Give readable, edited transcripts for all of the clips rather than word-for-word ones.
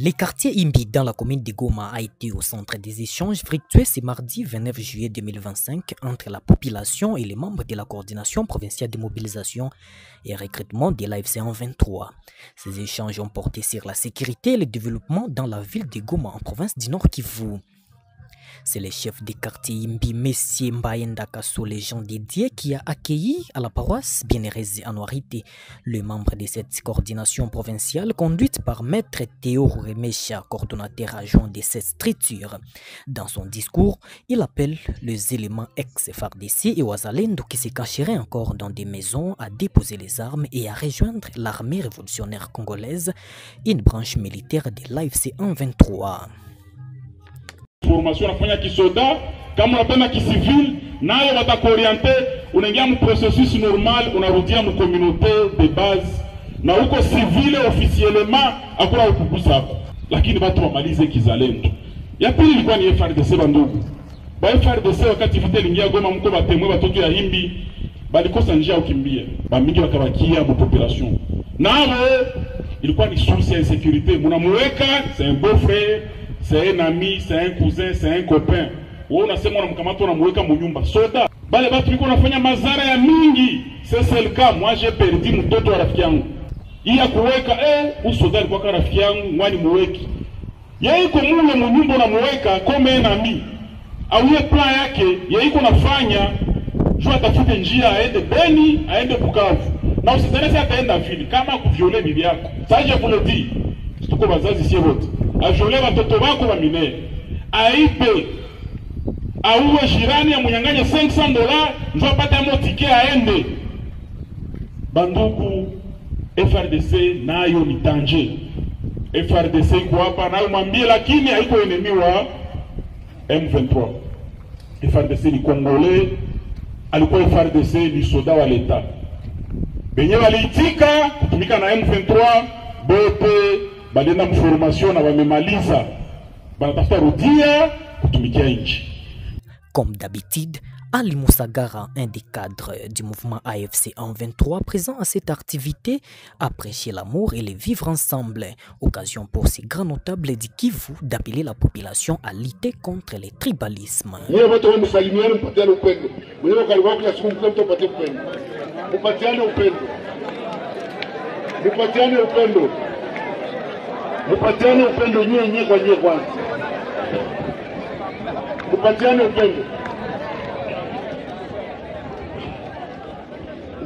Le quartier Imbi dans la commune de Goma a été au centre des échanges fructueux ce mardi 29 juillet 2025 entre la population et les membres de la coordination provinciale de mobilisation et recrutement de l'AFC 23. Ces échanges ont porté sur la sécurité et le développement dans la ville de Goma en province du Nord Kivu. C'est le chef des quartiers Imbi, Messie Mbayenda Kasso, les gens dédiés, qui a accueilli à la paroisse Bienheureuse Anuarité le membre de cette coordination provinciale conduite par Maître Théo Remesha, coordonnateur adjoint de cette structure. Dans son discours, il appelle les éléments ex-FARDC et Ouazalendo qui se cacheraient encore dans des maisons à déposer les armes et à rejoindre l'armée révolutionnaire congolaise, une branche militaire de l'AFC 23. Formation unafanya kisoda kama unapenda kisivil nayo watakuoriente unaingia mu processus normal unarudia mu communauté de base na huko civile officiellement akula ukugusa hapo, lakini watu wamalize kizalendo. Ya pili ilikuwa ni FARDC bandugu. Ba FARDC wakati vita lingia Goma mko batemwe batoto ya Imbi balikosa njia ukimbia. Ba mingi wakabakia mu population. Nao ilikuwa ni source ya insécurité. Munamuweka c'est un beau frère, c'est un ami, c'est un cousin, c'est un copain. Wewe unasema unamkamata unamweka munyumba. Soda bale batu liko nafanya mazara ya mingi. C'est le cas, moi j'ai perdu mtoto wa rafiki yangu. Iya kuweka usoda alikuwa kwa rafiki yangu, mwani muweki. Yeye iko mule munyumba unamweka kome un ami. Au ye plan yake, yeye iko nafanya jua atafute njia aende Beni, aende Bukavu. Na usizalese ataenda vile kama kuviole bibi yako. Ça je vous le dis. Tuko bazazi sie wote. Ajole watoto wako wa minere. Aibe. Auwe jirani ya munyanganya $500 njoo apate motike aende. Banduku FARDC nayo ni danger. FARDC iko hapa nayo mwambie, lakini haiko enemy wa M23. FARDC ni Congolais, alikuwa FARDC ni soda wa leta. Benye waliitika kutumika na M23 bote balenda mformation na wamemaliza. Banatafuta rudia kutumikia nchi. Comme d'habitude, Ali Moussagara, un des cadres du mouvement AFC 23 présent à cette activité, a prêché l'amour et le vivre ensemble. Occasion pour ces grands notables du Kivu d'appeler la population à lutter contre le tribalisme.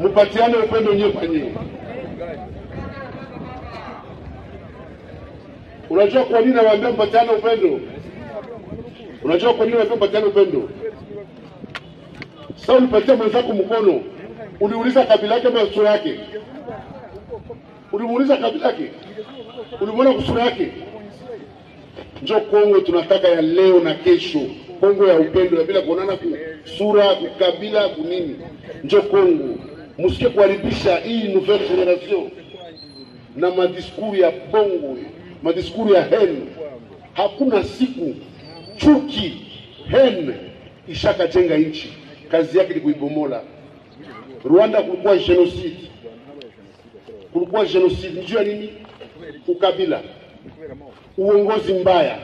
Mupatiane upendo nye kwa nye. Unajua kwa nini nawaambia mpatiane upendo? Unajua kwa nini nawaambia mpatiane upendo? Sasa ulipatia mwenzako mkono, uliuliza kabila yake ama sura yake? Ulimuuliza kabila yake? Ulimuona kusura yake? Njoo Kongo tunataka ya leo na kesho. Kongo ya upendo ya bila kuonana sura, kabila, kunini. Njoo Kongo. Musikie kuharibisha hii nouvelle génération na madiskuru ya bongo, madiskuru ya hene. Hakuna siku chuki hene ishaka jenga nchi, kazi yake ni kuibomola. Rwanda kulikuwa genocide, njua nini? Ukabila, uongozi mbaya.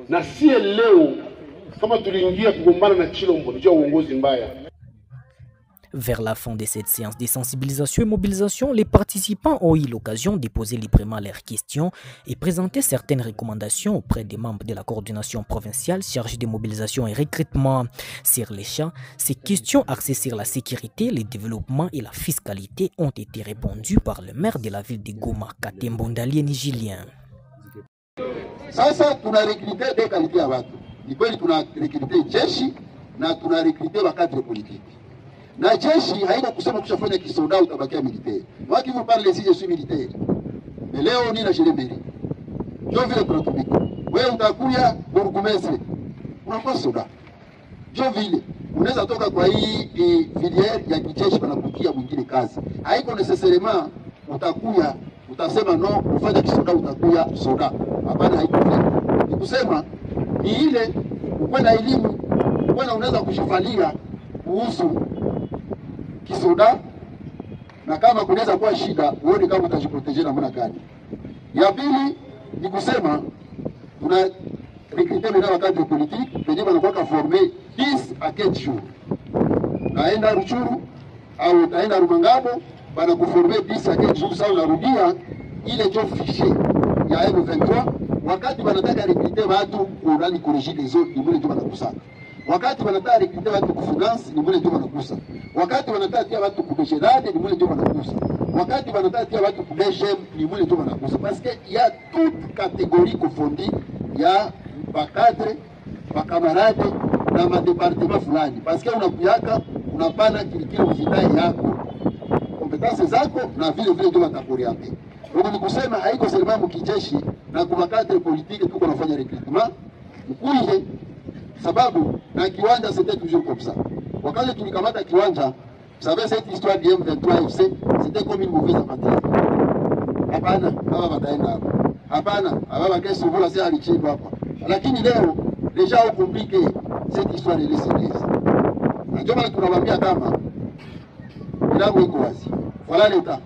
Na sie leo kama tuliingia kugombana na Chilombo, njua uongozi mbaya. Vers la fin de cette séance de sensibilisation et mobilisation, les participants ont eu l'occasion de poser librement leurs questions et présenter certaines recommandations auprès des membres de la coordination provinciale chargée de mobilisation et recrutement. Sur les champs, ces questions axées sur la sécurité, le développement et la fiscalité ont été répondues par le maire de la ville de Goma, Katembo Ndalieni Julien. Sasa tuna recruter des qualités ya watu. Ni kweli tuna recruter jeshi na tuna recruter wa cadre politique. Na jeshi haiko kusema kushafanya kisoda utabakia militaire. Moi qui vous parle ici je suis militaire. Mais leo ni na jelemeri. Ndio vile tunatumika. Wewe utakuya burgomestre. Unakuwa soda. Ndio vile. Unaweza toka kwa hii filière ya kijeshi wanakutia mwingine kazi. Haiko necessairement utakuya utasema no ufanye kisoda utakuya soda. Hapana, haiko vile. Ni kusema ni ile ukwenda elimu, ukwenda unaweza kushifalia kuhusu kisoda, na kama kunaweza kuwa shida uone kama utajiproteger namna gani. Ya pili ni kusema tuna rekrite maintenant wakati politique penye wanakuwa formé 10 à 15 jours. Kaenda Ruchuru au taenda Rumangabo bana kuforme 10 à 15 jours, sasa unarudia ile jo fichier ya M23. Wakati wanataka rekrite watu kurani kurejide des autres, ni mule tu wanakusaka. Wakati wanataka rekrite watu kufinance, ni mule tu wanakusa. Wakati wanataka tia watu kubesherade, ni mule tu wanakusa. Wakati wanataka tia watu kubeshem, ni mule tu wanakusa. Parce que il y a toute catégorie confondue, il y a bakadre, bakamarade na madepartement fulani. Parce que unakuyaka unapana kilikile uvitai yako kompetence zako na vile vile ndio watakoriente. Ndio ni kusema haiko serikali kijeshi na kwa cadre politique tuko nafanya recrutement mkuije, sababu na kiwanja c'était toujours comme ça. Wakati tulikamata kiwanja, vous savez cette histoire du M23 FC, c'était comme une mauvaise aventure. Hapana, baba bataenda hapo. Hapana, baba kesho vula si alichimba hapa. Lakini leo deja au compliqué cette histoire de l'SNS. Ndio maana tunawaambia kama milango iko wazi. Wala leta.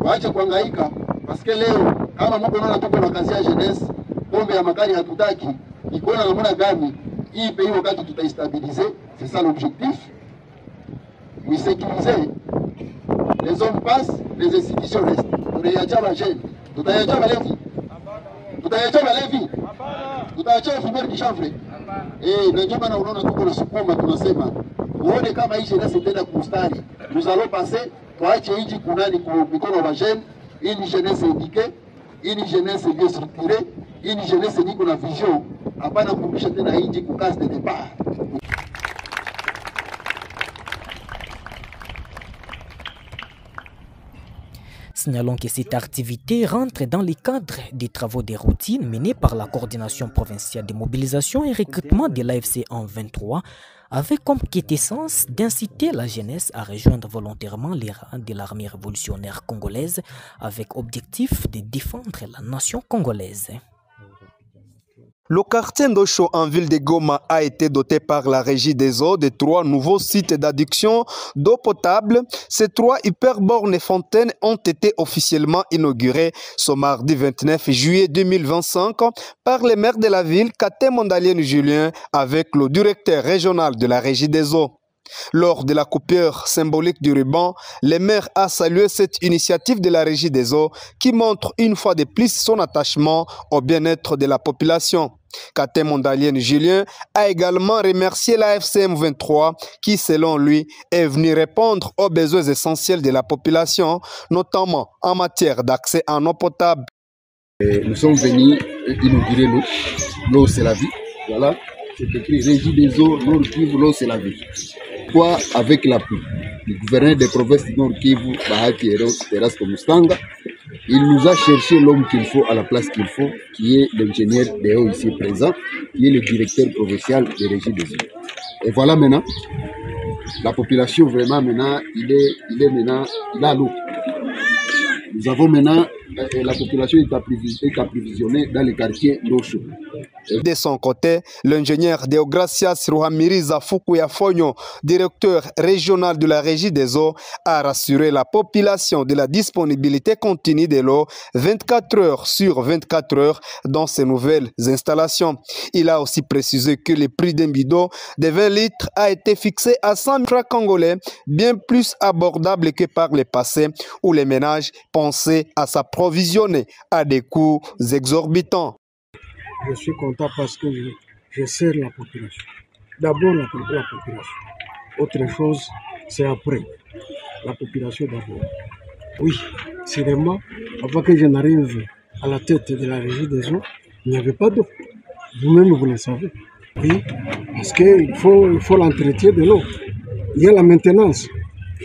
Waache kuhangaika parce que leo kama mko naona tuko na kazi ya jeunesse, pombe ya makali hatutaki. Iko na namna gani hii pays wakati tutaistabiliser, c'est ça l'objectif. Oui, sécuriser. Les hommes passent, les institutions restent. Tutaacha bajeni, tutaacha balevi. Tutaacha balevi. Tutaacha fumeur du chanvre. Na ndio maana unaona tuko na sukuma tunasema uone kama hii jeunesse itaenda kustari. Nous allons passer tuache hiji kunani kwa mikono wa jeune, une jeunesse éduquée, une jeunesse bien structurée, une jeunesse niko na vision, hapana kurudisha tena hiji kukazi de départ. Signalons que cette activité rentre dans le cadre des travaux de routine menés par la coordination provinciale de mobilisation et recrutement de l'AFC en 23, avec comme quintessence d'inciter la jeunesse à rejoindre volontairement les rangs de l'armée révolutionnaire congolaise, avec objectif de défendre la nation congolaise. Le quartier Ndosho en ville de Goma a été doté par la Régie des eaux de 3 nouveaux sites d'adduction d'eau potable. Ces 3 hyperbornes fontaines ont été officiellement inaugurées ce mardi 29 juillet 2025 par le maire de la ville, Katé Mondalien Julien, avec le directeur régional de la Régie des eaux. Lors de la coupure symbolique du ruban, le maire a salué cette initiative de la Régie des eaux qui montre une fois de plus son attachement au bien-être de la population. Katé Mondalien Julien a également remercié la FCM 23 qui, selon lui, est venu répondre aux besoins essentiels de la population, notamment en matière d'accès en eau potable. Nous sommes venus inaugurer l'eau. L'eau, c'est la vie. Voilà, c'est écrit Régie des eaux, Nord Kivu, l'eau, c'est la vie. Quoi, avec l'appui du gouverneur des provinces du Nord Kivu, Bahati Erasto Mustanga, il nous a cherché l'homme qu'il faut à la place qu'il faut, qui est l'ingénieur Déo ici présent, qui est le directeur provincial de Régie des eaux. Et voilà maintenant, la population vraiment maintenant, il a l'eau. Nous avons maintenant, la population est approvisionnée dans les quartiers d'Osho. De son côté, l'ingénieur Deogracias Ruhamiriza Fukuyafonyo, directeur régional de la Régie des eaux, a rassuré la population de la disponibilité continue de l'eau 24 heures sur 24 heures dans ces nouvelles installations. Il a aussi précisé que le prix d'un bidon de 20 litres a été fixé à 100 000 francs congolais, bien plus abordable que par le passé où les ménages pensaient à s'approvisionner à des coûts exorbitants. Je suis content parce que je sers la population. D'abord la population. Autre chose, c'est après. La population d'abord. Oui, sérieusement, avant que je n'arrive à la tête de la Régie des eaux, il n'y avait pas d'eau. Vous-même, vous le savez. Oui, parce qu'il faut l'entretien de l'eau. Il y a la maintenance.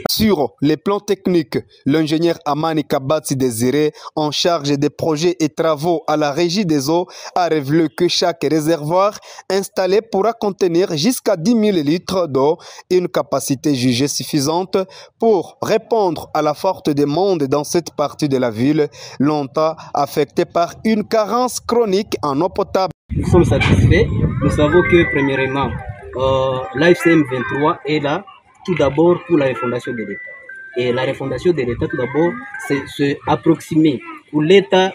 Sur les plans techniques, l'ingénieur Amani Kabatsi Désiré, en charge des projets et travaux à la Régie des eaux, a révélé que chaque réservoir installé pourra contenir jusqu'à 10 000 litres d'eau, une capacité jugée suffisante pour répondre à la forte demande dans cette partie de la ville, longtemps affectée par une carence chronique en eau potable. Nous sommes satisfaits. Nous savons que, premièrement, l'AFCM 23 est là. Tout d'abord pour la refondation de l'État. Et la refondation de l'État, tout d'abord, c'est se approximer kuleta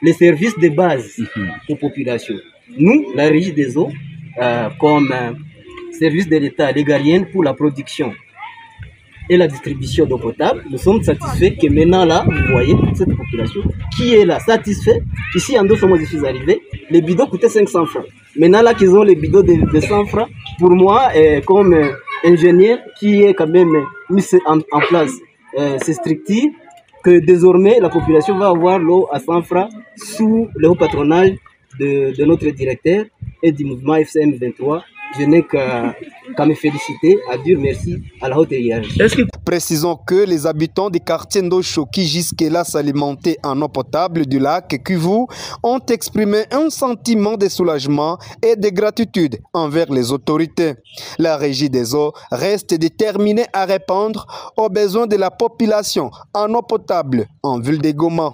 les services de base aux populations. Nous, la Régie des eaux, comme service de l'État légalien pour la production et la distribution d'eau potable, nous sommes satisfaits que maintenant là, vous voyez, cette population qui est là, satisfait. Ici, en deux mois, je suis arrivé, les bidons coûtaient 500 francs. Maintenant là qu'ils ont les bidons de 100 francs, pour moi, comme ingénieur qui est quand même mis en place ces structures, que désormais la population va avoir l'eau à 100 francs sous le haut patronage de notre directeur et du mouvement FCM 23. Je n'ai qu'à me féliciter, à dire merci à la haute hiérarchie. Précisons que les habitants du quartier Ndosho qui jusque-là s'alimentaient en eau potable du lac Kivu ont exprimé un sentiment de soulagement et de gratitude envers les autorités. La Régie des eaux reste déterminée à répondre aux besoins de la population en eau potable en ville de Goma.